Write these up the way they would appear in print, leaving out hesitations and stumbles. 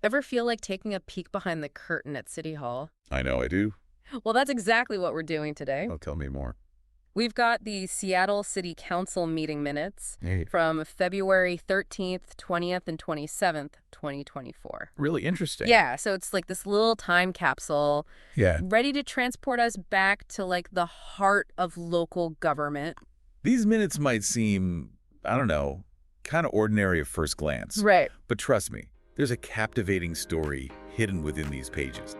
Ever feel like taking a peek behind the curtain at City Hall? I know I do. Well, that's exactly what we're doing today. Oh, tell me more. We've got the Seattle City Council meeting minutes Hey, from February 13th, 20th, and 27th, 2024. really interesting. Yeah, so it's like this little time capsule Yeah. ready to transport us back to like the heart of local government. These minutes might seem, I don't know, kind of ordinary at first glance. Right. But trust me, there's a captivating story hidden within these pages.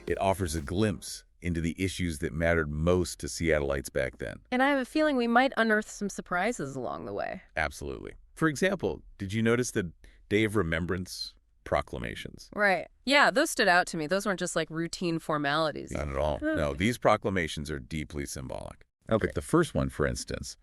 It offers a glimpse into the issues that mattered most to Seattleites back then. And I have a feeling we might unearth some surprises along the way. Absolutely. For example, did you notice the Day of Remembrance proclamations? Right. Yeah, those stood out to me. Those weren't just like routine formalities. Not at all. Oh. No, these proclamations are deeply symbolic. Okay. Like the first one, for instance,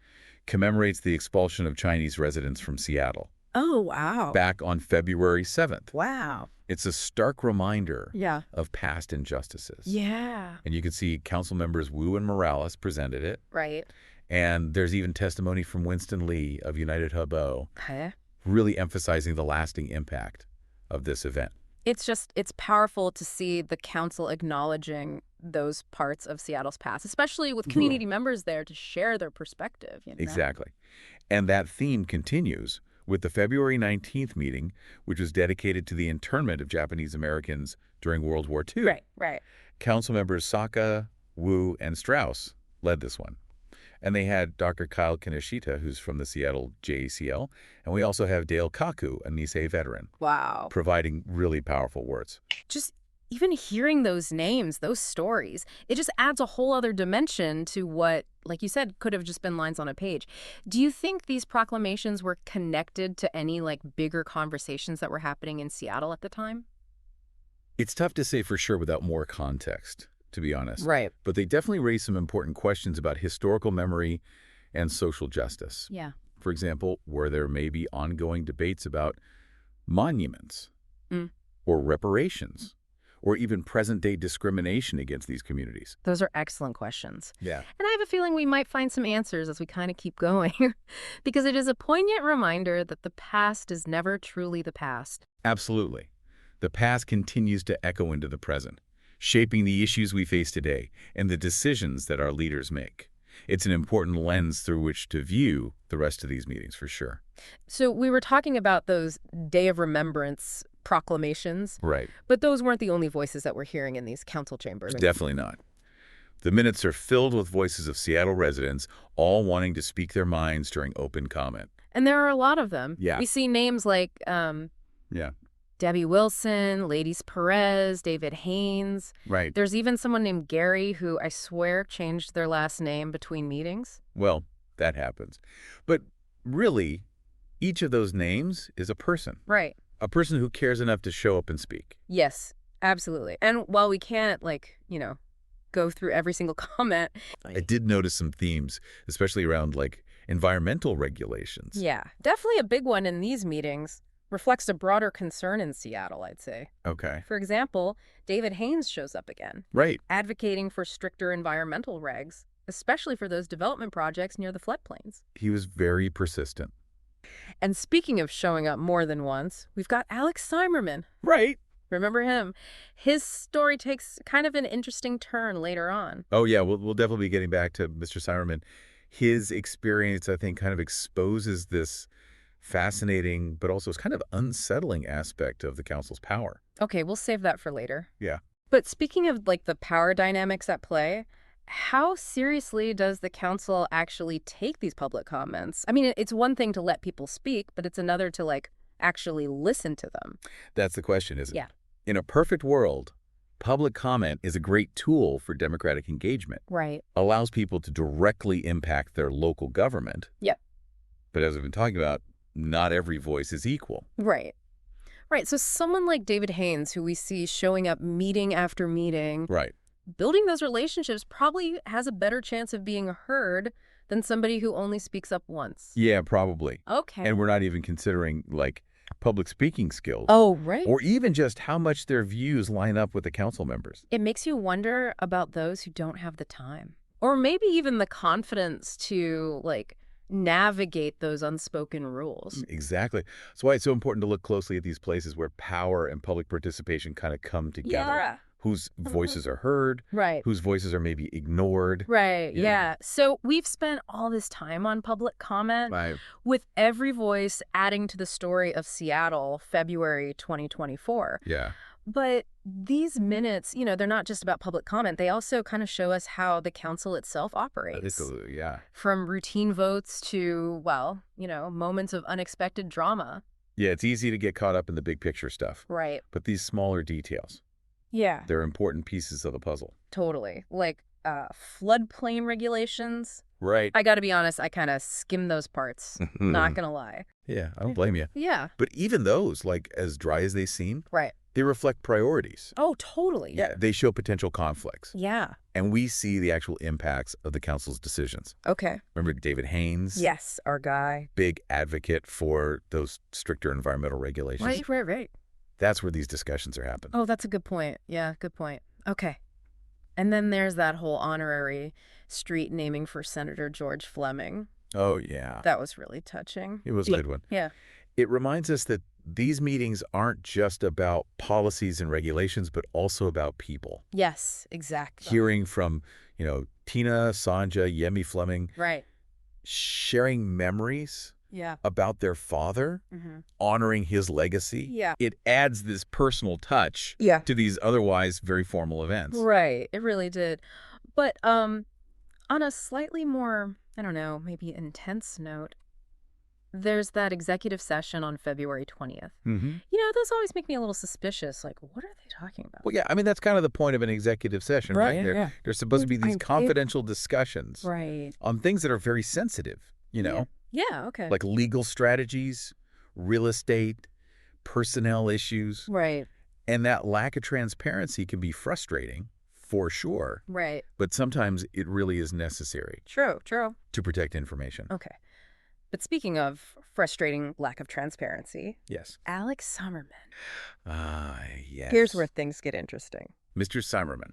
commemorates the expulsion of Chinese residents from Seattle Oh, wow. back on February 7th. Wow. It's a stark reminder Yeah. of past injustices. Yeah. And you can see council members Wu and Morales presented it. Right. And there's even testimony from Winston Lee of United Hub-O, Huh? really emphasizing the lasting impact of this event. It's powerful to see the council acknowledging those parts of Seattle's past, especially with community members there to share their perspective. Exactly. And that theme continues with the February 19th meeting, which was dedicated to the internment of Japanese Americans during World War II. Right, right. Council members Saka, Wu, and Strauss led this one. And they had Dr. Kyle Kinoshita, who's from the Seattle JACL, and we also have Dale Kaku, a Nisei veteran, Wow. providing really powerful words. Just even hearing those names, those stories, it just adds a whole other dimension to what, like you said, could have just been lines on a page. Do you think these proclamations were connected to any like bigger conversations that were happening in Seattle at the time? It's tough to say for sure without more context, to be honest. Right. But they definitely raise some important questions about historical memory and social justice. Yeah. For example, where there may be ongoing debates about monuments or reparations or even present-day discrimination against these communities. Those are excellent questions. Yeah. And I have a feeling we might find some answers as we kind of keep going, because it is a poignant reminder that the past is never truly the past. Absolutely. The past continues to echo into the present, shaping the issues we face today and the decisions that our leaders make. It's an important lens through which to view the rest of these meetings, for sure. So we were talking about those Day of Remembrance proclamations, Right. but those weren't the only voices that we're hearing in these council chambers. Definitely not. The minutes are filled with voices of Seattle residents, all wanting to speak their minds during open comment. And there are a lot of them. Yeah. We see names like Yeah. Debbie Wilson, Ladies Perez, David Haynes. Right. There's even someone named Gary who I swear changed their last name between meetings. Well, that happens. But really, each of those names is a person. Right. A person who cares enough to show up and speak. Yes, absolutely. And while we can't, go through every single comment. I did notice some themes, especially around, environmental regulations. Yeah, definitely a big one in these meetings. Reflects a broader concern in Seattle, I'd say. Okay. For example, David Haynes shows up again, Right. advocating for stricter environmental regs, especially for those development projects near the floodplains. He was very persistent. And speaking of showing up more than once, we've got Alex Simerman. Right. Remember him? His story takes kind of an interesting turn later on. Oh, yeah, we'll definitely be getting back to Mr. Simerman. His experience, I think, kind of exposes this fascinating, but also kind of unsettling aspect of the council's power. Okay, we'll save that for later. Yeah. But speaking of, the power dynamics at play, how seriously does the council actually take these public comments? I mean, it's one thing to let people speak, but it's another to, actually listen to them. That's the question, isn't it? Yeah. In a perfect world, public comment is a great tool for democratic engagement. Right. Allows people to directly impact their local government. Yep. But as we've been talking about, not every voice is equal. Right. Right. So someone like David Haynes, who we see showing up meeting after meeting, Right. building those relationships probably has a better chance of being heard than somebody who only speaks up once. Yeah, probably. Okay. And we're not even considering, public speaking skills, Oh, right. or even just how much their views line up with the council members. It makes you wonder about those who don't have the time. Or maybe even the confidence to, like, navigate those unspoken rules. Exactly. That's why it's so important to look closely at these places where power and public participation kind of come together. Yeah. Whose voices are heard, Right. whose voices are maybe ignored. Right, Yeah. yeah. So we've spent all this time on public comment, Right. with every voice adding to the story of Seattle, February 2024. Yeah. But these minutes, they're not just about public comment. They also kind of show us how the council itself operates. Yeah. From routine votes to, well, moments of unexpected drama. Yeah, it's easy to get caught up in the big picture stuff. Right. But these smaller details, Yeah. they're important pieces of the puzzle. Totally. Like floodplain regulations. Right. I got to be honest, I kind of skimmed those parts. Not going to lie. Yeah, I don't blame you. Yeah. But even those, like as dry as they seem, Right. they reflect priorities. Oh, totally. Yeah, they show potential conflicts. Yeah. And we see the actual impacts of the council's decisions. Okay. Remember David Haynes? Yes, our guy. Big advocate for those stricter environmental regulations. Right. That's where these discussions are happening. Oh, that's a good point. Yeah, good point. Okay. And then there's that whole honorary street naming for Senator George Fleming. Oh, yeah. That was really touching. It was a good one. Yeah. It reminds us that these meetings aren't just about policies and regulations, but also about people. Yes, exactly. Hearing from, Tina, Sanja, Yemi Fleming, Right. sharing memories Yeah. about their father, honoring his legacy. Yeah. It adds this personal touch Yeah. to these otherwise very formal events. Right. It really did. But on a slightly more, I don't know, maybe intense note, there's that executive session on February 20th. Those always make me a little suspicious. Like, what are they talking about? Well, yeah, I mean, that's kind of the point of an executive session, right? Yeah. There's supposed to be these I'm- confidential discussions Right. on things that are very sensitive, Yeah, okay. like legal strategies, real estate, personnel issues. Right. And that lack of transparency can be frustrating, for sure. Right. But sometimes it really is necessary True. to protect information. Okay. But speaking of frustrating lack of transparency, Yes. Alex Summerman. Yes. Here's where things get interesting. Mr. Summerman.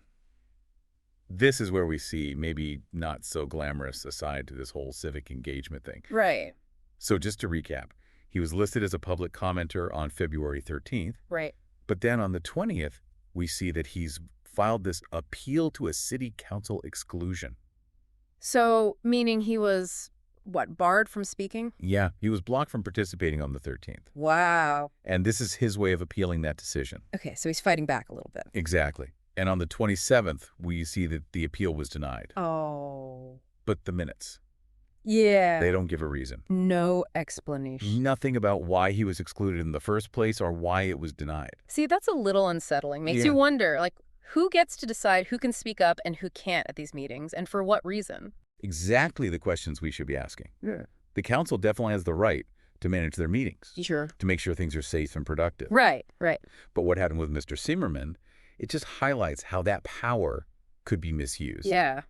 This is where we see maybe not so glamorous aside to this whole civic engagement thing. Right. So just to recap, he was listed as a public commenter on February 13th. Right. But then on the 20th, we see that he's filed this appeal to a city council exclusion. So, meaning he was, barred from speaking? Yeah, he was blocked from participating on the 13th. Wow. And this is his way of appealing that decision. Okay, so he's fighting back a little bit. Exactly. And on the 27th, we see that the appeal was denied. Oh. But the minutes, Yeah. they don't give a reason. No explanation. Nothing about why he was excluded in the first place or why it was denied. See, that's a little unsettling. Makes Yeah. you wonder, who gets to decide who can speak up and who can't at these meetings, and for what reason? Exactly the questions we should be asking. Yeah. The council definitely has the right to manage their meetings, Sure. to make sure things are safe and productive. Right. But what happened with Mr. Zimmerman, it just highlights how that power could be misused. Yeah.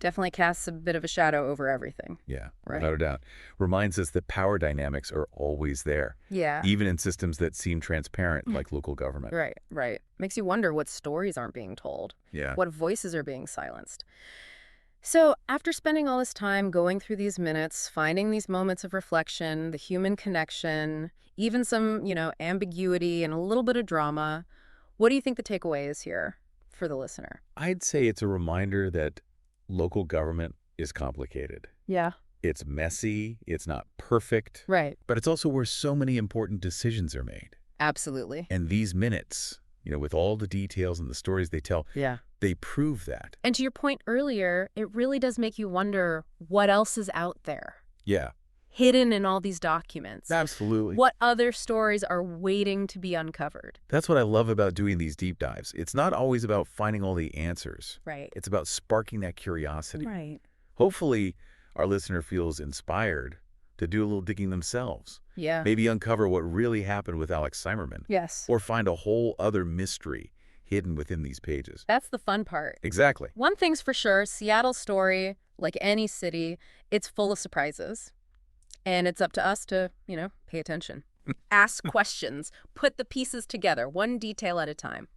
Definitely casts a bit of a shadow over everything. Yeah, Right. without a doubt. Reminds us that power dynamics are always there, Yeah. even in systems that seem transparent, like local government. Right. Makes you wonder what stories aren't being told, Yeah. what voices are being silenced. So after spending all this time going through these minutes, finding these moments of reflection, the human connection, even some, ambiguity and a little bit of drama, what do you think the takeaway is here for the listener? I'd say it's a reminder that local government is complicated. Yeah. It's messy, it's not perfect, Right. but it's also where so many important decisions are made. Absolutely. And these minutes, with all the details and the stories they tell, Yeah. they prove that. And to your point earlier, it really does make you wonder what else is out there, Yeah, hidden in all these documents. absolutely. What other stories are waiting to be uncovered? That's what I love about doing these deep dives. It's not always about finding all the answers. Right. It's about sparking that curiosity. Right. Hopefully, our listener feels inspired to do a little digging themselves. Yeah. Maybe uncover what really happened with Alex Zimmerman. Yes. Or find a whole other mystery hidden within these pages. That's the fun part. Exactly. One thing's for sure, Seattle's story, like any city, it's full of surprises. And it's up to us to, pay attention. Ask questions. Put the pieces together, one detail at a time.